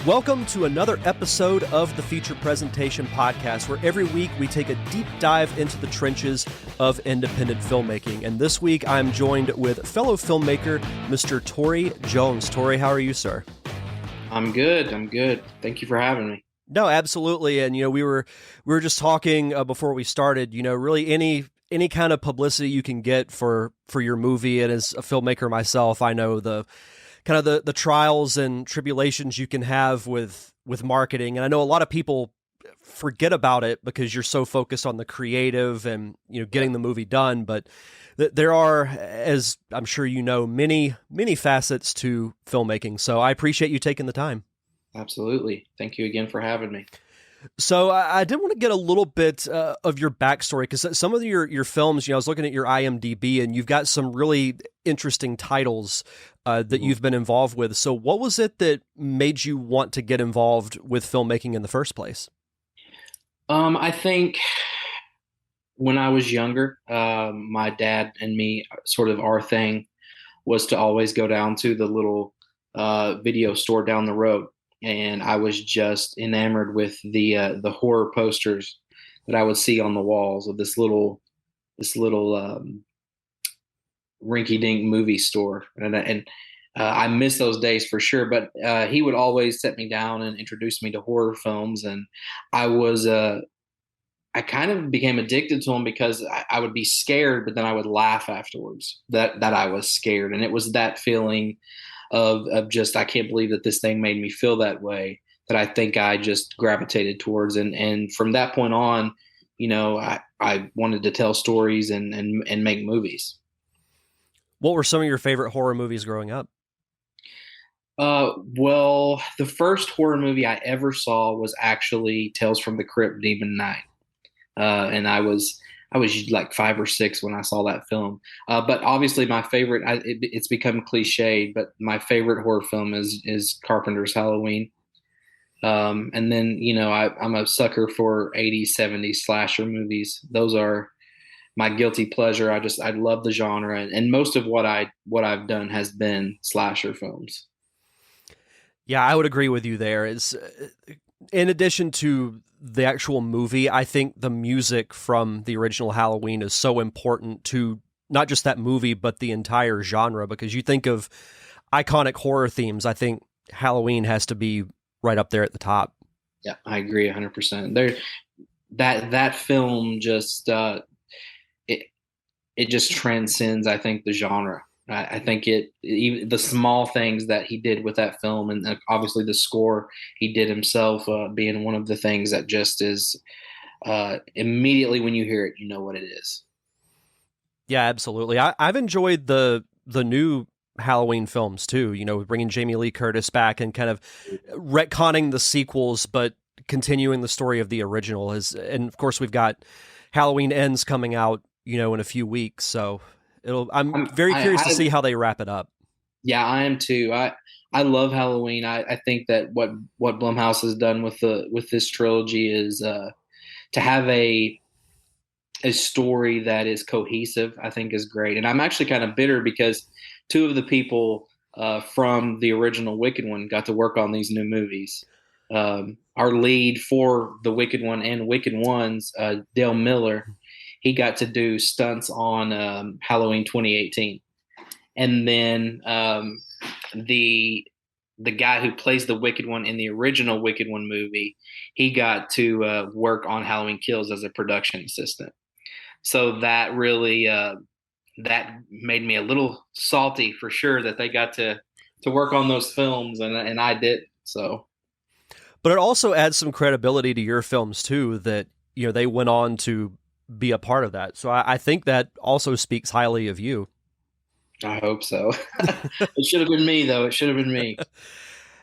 Welcome to another episode of the Feature Presentation Podcast, where every week we take a deep dive into the trenches of independent filmmaking. And this week I'm joined with fellow filmmaker, Mr. Tory Jones. Tory, how are you, sir? I'm good. Thank you for having me. No, absolutely. And, we were just talking before we started, really any kind of publicity you can get for your movie. And as a filmmaker myself, I know the trials and tribulations you can have with marketing. And I know a lot of people forget about it because you're so focused on the creative and, getting the movie done. But there are, as I'm sure you know, many facets to filmmaking. So I appreciate you taking the time. Absolutely. Thank you again for having me. So I did want to get a little bit of your backstory, because some of your films, I was looking at your IMDb, and you've got some really interesting titles that you've been involved with. So what was it that made you want to get involved with filmmaking in the first place? I think when I was younger, my dad and me, sort of our thing was to always go down to the little video store down the road. And I was just enamored with the horror posters that I would see on the walls of this little rinky-dink movie store, and I miss those days for sure. But he would always set me down and introduce me to horror films, and I kind of became addicted to them because I would be scared, but then I would laugh afterwards that I was scared, and it was that feeling of just, I can't believe that this thing made me feel that way, that I think I just gravitated towards. And from that point on, I wanted to tell stories and make movies. What were some of your favorite horror movies growing up? Well, the first horror movie I ever saw was actually Tales from the Crypt, Demon Knight. And I was like 5 or 6 when I saw that film. But obviously my favorite, it's become cliched, but my favorite horror film is Carpenter's Halloween. And then, I'm a sucker for 80s, 70s slasher movies. Those are my guilty pleasure. I love the genre, and most of what I've done has been slasher films. Yeah, I would agree with you there. Is in addition to the actual movie, I think the music from the original Halloween is so important to not just that movie, but the entire genre, because you think of iconic horror themes, I think Halloween has to be right up there at the top. Yeah, I agree 100%. That film just, it just transcends, I think, the genre. I think even the small things that he did with that film, and obviously the score he did himself, being one of the things that just is immediately when you hear it, you know what it is. Yeah, absolutely. I've enjoyed the new Halloween films too. Bringing Jamie Lee Curtis back and kind of retconning the sequels, but continuing the story of the original. And of course, we've got Halloween Ends coming out, in a few weeks. So I'm very curious to see how they wrap it up. Yeah, I am too. I love Halloween. I think that what Blumhouse has done with this trilogy is to have a story that is cohesive, I think is great. And I'm actually kind of bitter because 2 of the people from the original Wicked One got to work on these new movies. Our lead for the Wicked One and Wicked Ones, Dale Miller, he got to do stunts on Halloween 2018. And then the guy who plays the Wicked One in the original Wicked One movie, he got to work on Halloween Kills as a production assistant. So that really that made me a little salty for sure that they got to work on those films and I didn't. So, but it also adds some credibility to your films too, that they went on to be a part of that. So I think that also speaks highly of you. I hope so. It should have been me, though. It should have been me.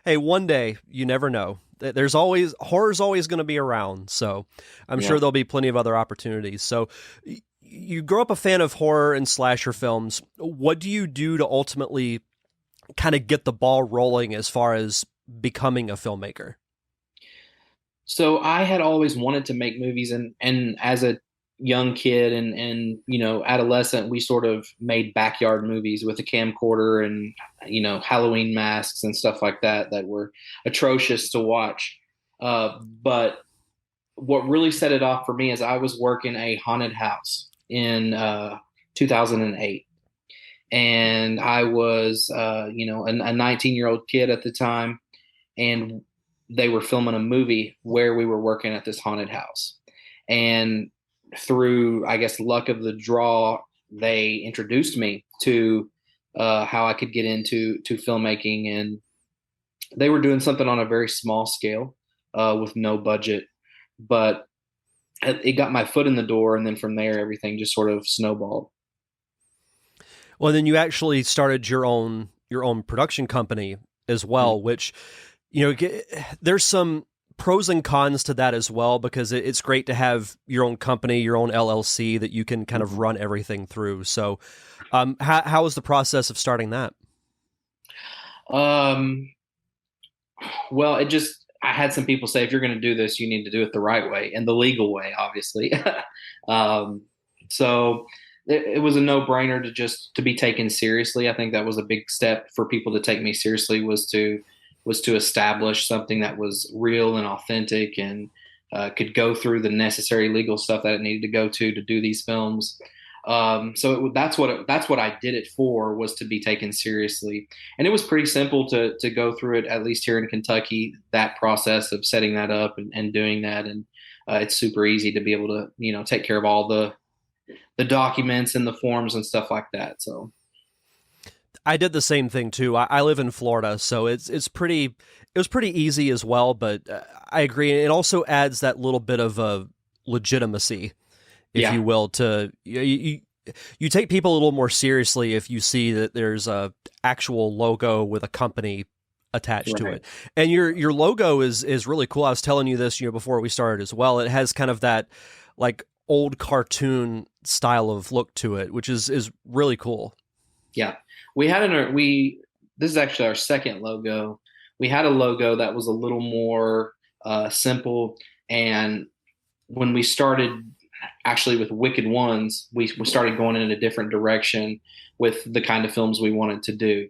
Hey, one day, you never know. Horror's always going to be around. So I'm sure there'll be plenty of other opportunities. So you grow up a fan of horror and slasher films. What do you do to ultimately kind of get the ball rolling as far as becoming a filmmaker? So I had always wanted to make movies, and as a young kid and adolescent, we sort of made backyard movies with a camcorder and Halloween masks and stuff like that that were atrocious to watch. But what really set it off for me is I was working a haunted house in 2008, and I was a 19-year-old kid at the time, and they were filming a movie where we were working at this haunted house. And through, I guess, luck of the draw, they introduced me to how I could get into filmmaking, and they were doing something on a very small scale with no budget, but it got my foot in the door, and then from there, everything just sort of snowballed. Well, then you actually started your own production company as well, which there's some pros and cons to that as well, because it's great to have your own company, your own LLC that you can kind of run everything through. So, how was the process of starting that? Um, well, I had some people say, if you're going to do this, you need to do it the right way and the legal way, obviously. um, so it was a no brainer to be taken seriously. I think that was a big step for people to take me seriously, was to establish something that was real and authentic, and could go through the necessary legal stuff that it needed to go to do these films. That's what I did it for, was to be taken seriously. And it was pretty simple to go through it, at least here in Kentucky, that process of setting that up and doing that. And it's super easy to be able to, take care of all the documents and the forms and stuff like that. So I did the same thing too. I live in Florida, so it was pretty easy as well. But I agree, it also adds that little bit of a legitimacy, if yeah, you will, to you take people a little more seriously if you see that there's a actual logo with a company attached to right. it. And your logo is really cool. I was telling you this, before we started as well. It has kind of that like old cartoon style of look to it, which is really cool. Yeah, we had this is actually our second logo. We had a logo that was a little more simple, and when we started actually with Wicked Ones, we started going in a different direction with the kind of films we wanted to do.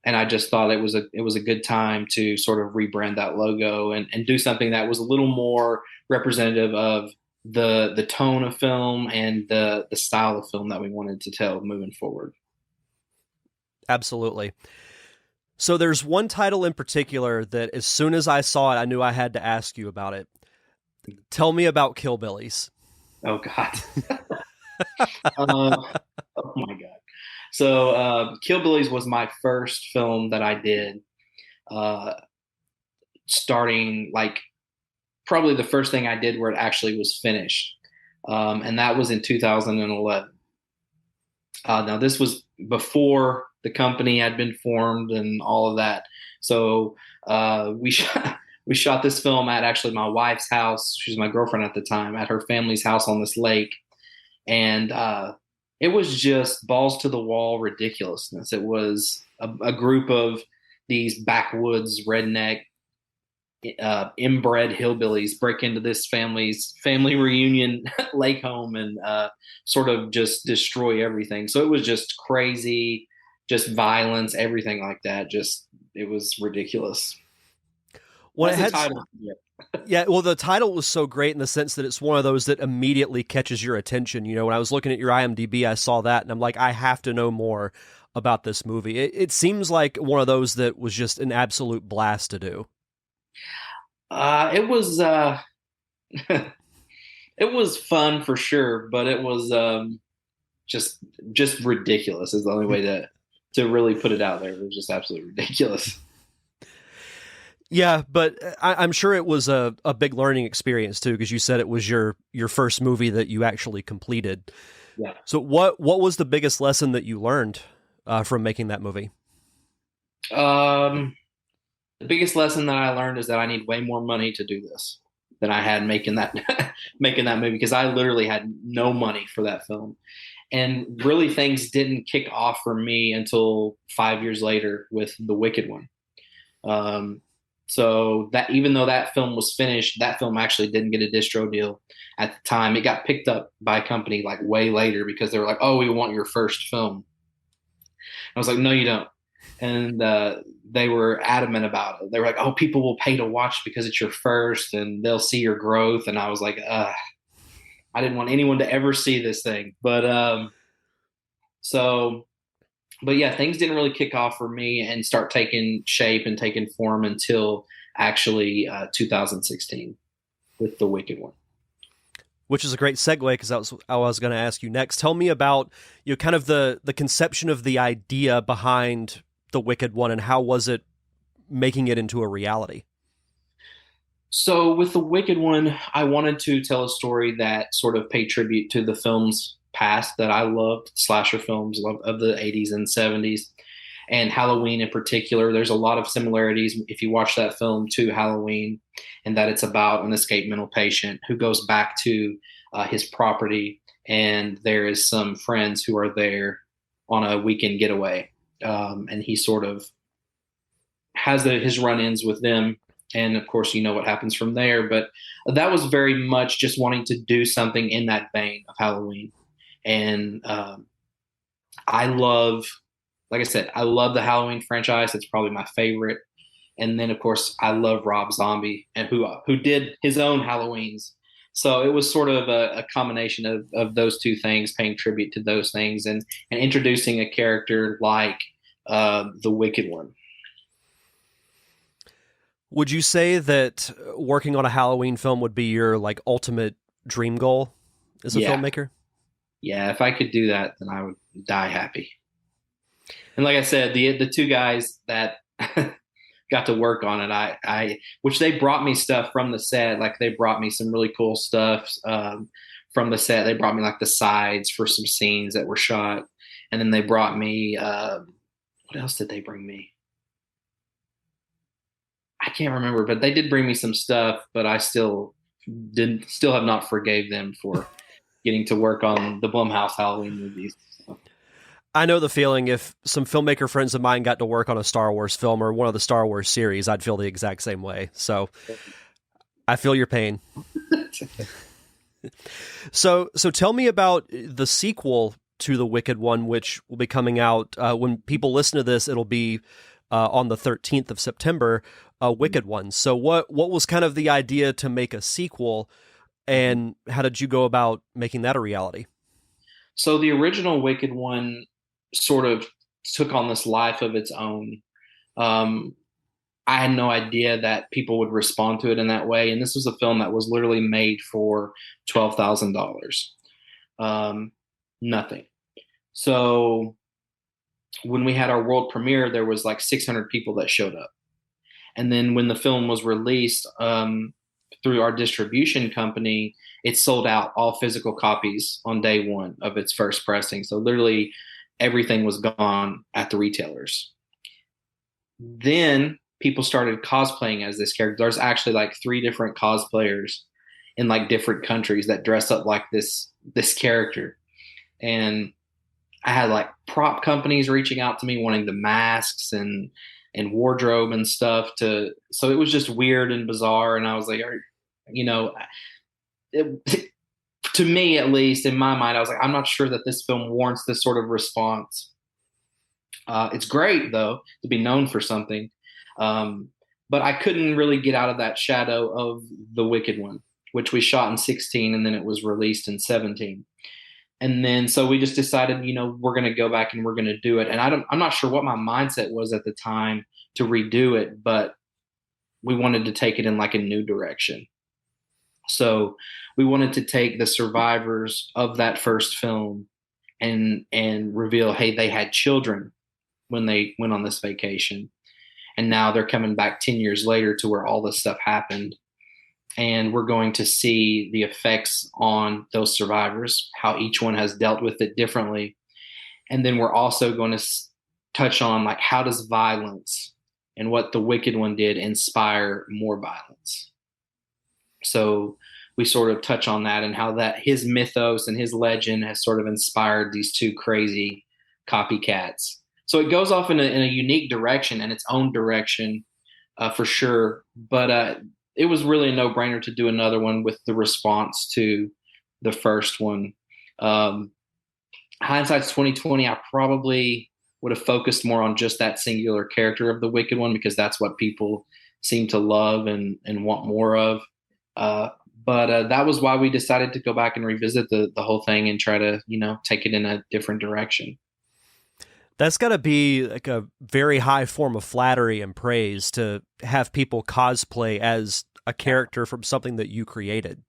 And I just thought it was a good time to sort of rebrand that logo and do something that was a little more representative of the tone of film and the style of film that we wanted to tell moving forward. Absolutely. So there's one title in particular that as soon as I saw it, I knew I had to ask you about it. Tell me about Killbillies. Oh God. uh, oh my God. So Killbillies was my first film that I did, uh, starting like probably the first thing I did where it actually was finished. And that was in 2011. Now this was before the company had been formed and all of that. So we shot this film at actually my wife's house. She was my girlfriend at the time, at her family's house on this lake, and it was just balls to the wall ridiculousness. It was a group of these backwoods redneck inbred hillbillies break into this family's family reunion lake home and sort of just destroy everything. So it was just crazy, just violence, everything like that. Just it was ridiculous. Well, That's it the had, title. Yeah. yeah. Well, the title was so great in the sense that it's one of those that immediately catches your attention. When I was looking at your IMDb, I saw that, and I'm like, I have to know more about this movie. It seems like one of those that was just an absolute blast to do. It was it was fun for sure, but it was just just ridiculous is the only way to really put it out there. It was just absolutely ridiculous. Yeah, but I'm sure it was a big learning experience too, because you said it was your first movie that you actually completed. Yeah. So what was the biggest lesson that you learned from making that movie? Um, the biggest lesson that I learned is that I need way more money to do this than I had making that making that movie, because I literally had no money for that film. And really things didn't kick off for me until 5 years later with The Wicked One. Um, So that even though that film was finished, that film actually didn't get a distro deal at the time. It got picked up by a company like way later because they were like, "Oh, we want your first film." I was like, "No, you don't." And they were adamant about it. They were like, "Oh, people will pay to watch because it's your first, and they'll see your growth." And I was like, I didn't want anyone to ever see this thing. So, but yeah, things didn't really kick off for me and start taking shape and taking form until actually 2016 with The Wicked One. Which is a great segue because that was I was going to ask you next. Tell me about kind of the conception of the idea behind The Wicked One, and how was it making it into a reality? So with The Wicked One, I wanted to tell a story that sort of paid tribute to the films past that I loved, slasher films of the 80s and 70s, and Halloween in particular. There's a lot of similarities if you watch that film to Halloween, and that it's about an escaped mental patient who goes back to his property, and there is some friends who are there on a weekend getaway, and he sort of has his run-ins with them, and of course you know what happens from there. But that was very much just wanting to do something in that vein of Halloween, and I love, like I said, I love the Halloween franchise. It's probably my favorite. And then of course I love Rob Zombie, and who did his own Halloweens. So it was sort of a combination of those two things, paying tribute to those things, and introducing a character like the Wicked One. Would you say that working on a Halloween film would be your like ultimate dream goal as a Yeah, filmmaker? yeah. If I could do that, then I would die happy. And like I said, the two guys that got to work on it, I which they brought me stuff from the set. Like they brought me some really cool stuff from the set. They brought me like the sides for some scenes that were shot, and then they brought me what else did they bring me? I can't remember, but they did bring me some stuff. But I still have not forgave them for getting to work on the Blumhouse Halloween movies. So. I know the feeling. If some filmmaker friends of mine got to work on a Star Wars film or one of the Star Wars series, I'd feel the exact same way. So I feel your pain. So tell me about the sequel to The Wicked One, which will be coming out when people listen to this. It'll be on the 13th of September. Wicked One. So what was kind of the idea to make a sequel, and how did you go about making that a reality? So the original Wicked One sort of took on this life of its own. Um, I had no idea that people would respond to it in that way, and this was a film that was literally made for $12,000. Nothing. So when we had our world premiere, there was like 600 people that showed up. And then when the film was released through our distribution company, it sold out all physical copies on day one of its first pressing. So literally everything was gone at the retailers. Then people started cosplaying as this character. There's actually like three different cosplayers in like different countries that dress up like this character. And I had like prop companies reaching out to me wanting the masks and wardrobe and stuff to, so it was just weird and bizarre. And I was like, you know, it, to me at least in my mind, I was like, I'm not sure that this film warrants this sort of response. It's great though to be known for something, um, but I couldn't really get out of that shadow of The Wicked One, which we shot in 16 and then it was released in 17. And then so we just decided, we're going to go back and we're going to do it. And I'm not sure what my mindset was at the time to redo it, but we wanted to take it in like a new direction. So we wanted to take the survivors of that first film and reveal, hey, they had children when they went on this vacation, and now they're coming back 10 years later to where all this stuff happened, and we're going to see the effects on those survivors, how each one has dealt with it differently. And then we're also going to touch on like how does violence and what the Wicked One did inspire more violence. So we sort of touch on that and how that his mythos and his legend has sort of inspired these two crazy copycats. So it goes off in a unique direction and its own direction, for sure. But it was really a no-brainer to do another one with the response to the first one. Um, Hindsight's 2020. I probably would have focused more on just that singular character of the Wicked One because that's what people seem to love and want more of. Uh, but that was why we decided to go back and revisit the whole thing and try to take it in a different direction. That's got to be like a very high form of flattery and praise to have people cosplay as a character from something that you created.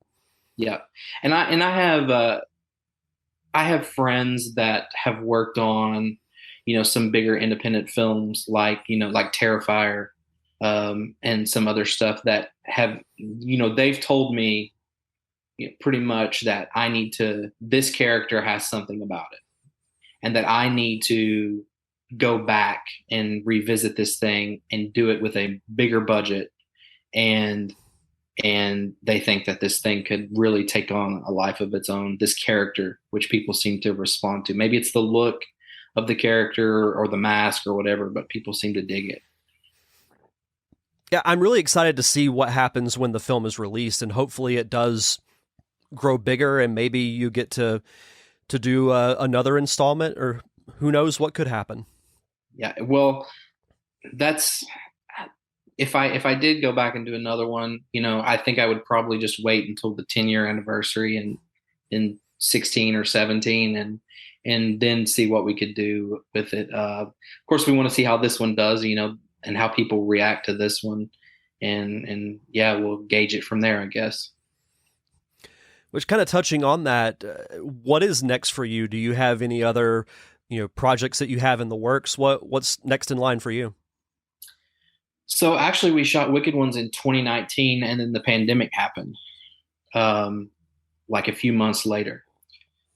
Yeah, and I have friends that have worked on some bigger independent films like like Terrifier, and some other stuff that have they've told me pretty much that I need to this character has something about it and that I need to go back and revisit this thing and do it with a bigger budget and they think that this thing could really take on a life of its own, this character which people seem to respond to. Maybe it's the look of the character or the mask or whatever, but people seem to dig it. Yeah, I'm really excited to see what happens when the film is released, and hopefully it does grow bigger and maybe you get to do another installment, or who knows what could happen. Yeah, well, that's if I did go back and do another one, I think I would probably just wait until the 10-year anniversary in 16 or 17 and then see what we could do with it. Of course, we want to see how this one does, and how people react to this one, and yeah, we'll gauge it from there, I guess. Which, kind of touching on that, what is next for you? Do you have any other, projects that you have in the works? What's next in line for you? So actually, we shot Wicked Ones in 2019, and then the pandemic happened, um, like a few months later.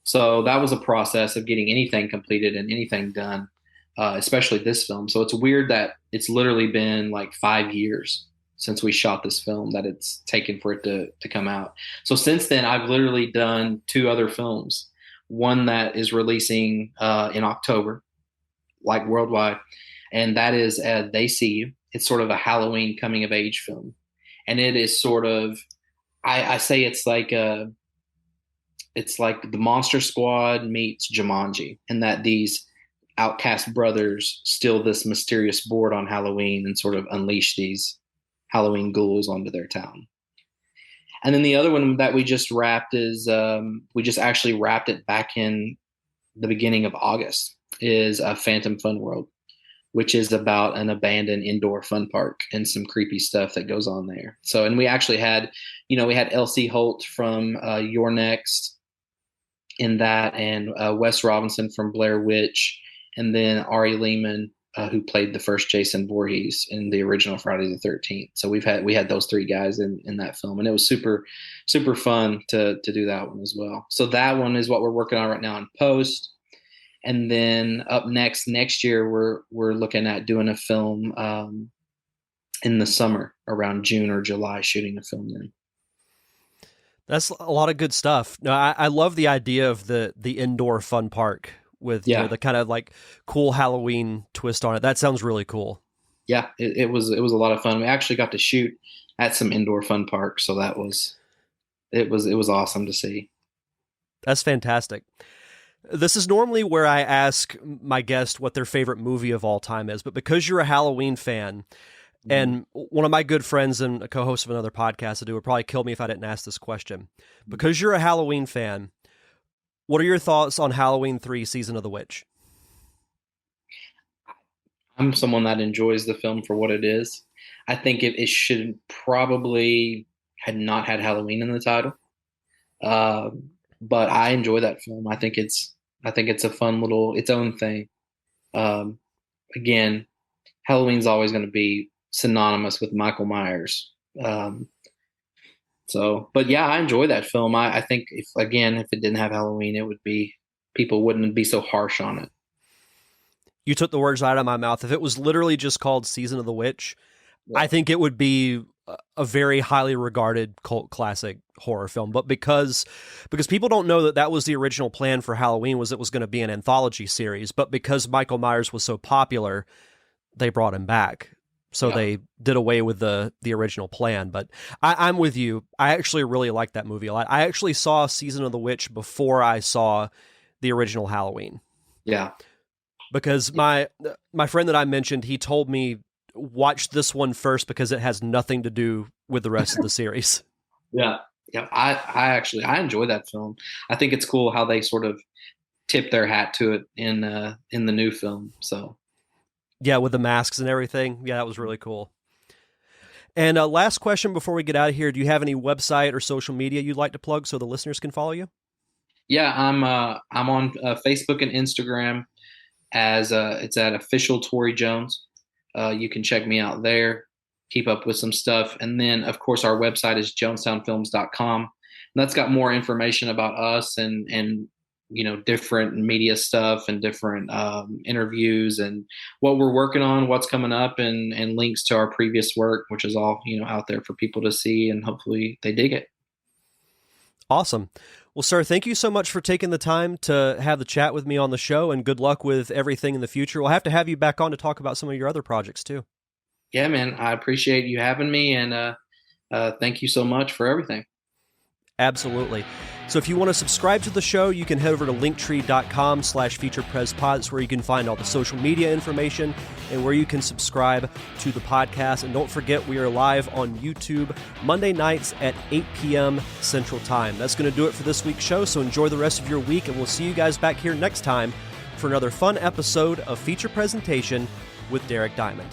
So that was a process of getting anything completed and anything done, especially this film. So it's weird that it's literally been like 5 years since we shot this film that it's taken for it to come out. So since then, I've literally done two other films. One that is releasing in October, like worldwide, and that is They See You. It's sort of a Halloween coming of age film, and it is sort of I say it's like the Monster Squad meets Jumanji, and that these outcast brothers steal this mysterious board on Halloween and sort of unleash these Halloween ghouls onto their town. And then the other one that we just wrapped is we just actually wrapped it back in the beginning of August is a Phantom Fun World, which is about an abandoned indoor fun park and some creepy stuff that goes on there. So, and we actually had, we had Elsie Holt from Your Next in that, and Wes Robinson from Blair Witch, and then Ari Lehman, who played the first Jason Voorhees in the original Friday the 13th. So we had those three guys in that film, and it was super super fun to do that one as well. So that one is what we're working on right now in post, and then up next year we're looking at doing a film in the summer around June or July, shooting a film then. That's a lot of good stuff. No, I love the idea of the indoor fun park with Yeah, the kind of like cool Halloween twist on it. That sounds really cool. yeah, it was a lot of fun. We actually got to shoot at some indoor fun parks, so that was it was awesome to see. That's fantastic. This is normally where I ask my guest what their favorite movie of all time is, but because you're a Halloween fan, Mhm. and one of my good friends and a co-host of another podcast I do would probably kill me if I didn't ask this question. Because you're a Halloween fan, what are your thoughts on Halloween 3 Season of the Witch? I'm someone that enjoys the film for what it is. I think it should probably had not had Halloween in the title, uh, but I enjoy that film. I think it's a fun little its own thing. Um, Again, Halloween's always going to be synonymous with Michael Myers. But yeah, I enjoy that film. I think if it didn't have Halloween, it would be people wouldn't be so harsh on it. You took the words right out of my mouth. If it was literally just called Season of the Witch, I Yeah. think it would be a very highly regarded cult classic horror film. But because people don't know that that was the original plan for Halloween, was it was going to be an anthology series. But because Michael Myers was so popular, they brought him back. So they did away with the original plan. But I'm with you. I actually really like that movie a lot. I actually saw Season of the Witch before I saw the original Halloween. Yeah. Because my friend that I mentioned, he told me watch this one first because it has nothing to do with the rest of the series. Yeah. Yeah. I enjoy that film. I think it's cool how they sort of tip their hat to it in the new film. So yeah, with the masks and everything. Yeah, that was really cool. And last question before we get out of here, do you have any website or social media you'd like to plug so the listeners can follow you? Yeah, I'm on Facebook and Instagram as it's at official Tory Jones. You can check me out there, keep up with some stuff, and then of course our website is jonestownfilms.com. And that's got more information about us and different media stuff and different interviews and what we're working on, what's coming up, and links to our previous work, which is all out there for people to see, and hopefully they dig it. Awesome. Well, sir, thank you so much for taking the time to have the chat with me on the show, and good luck with everything in the future. We'll have to have you back on to talk about some of your other projects too. Yeah, man, I appreciate you having me, and thank you so much for everything. Absolutely. So if you want to subscribe to the show, you can head over to linktree.com/featureprezpod. That's where you can find all the social media information and where you can subscribe to the podcast. And don't forget, we are live on YouTube Monday nights at 8 p.m. Central Time. That's going to do it for this week's show. So enjoy the rest of your week, and we'll see you guys back here next time for another fun episode of Feature Presentation with Derek Diamond.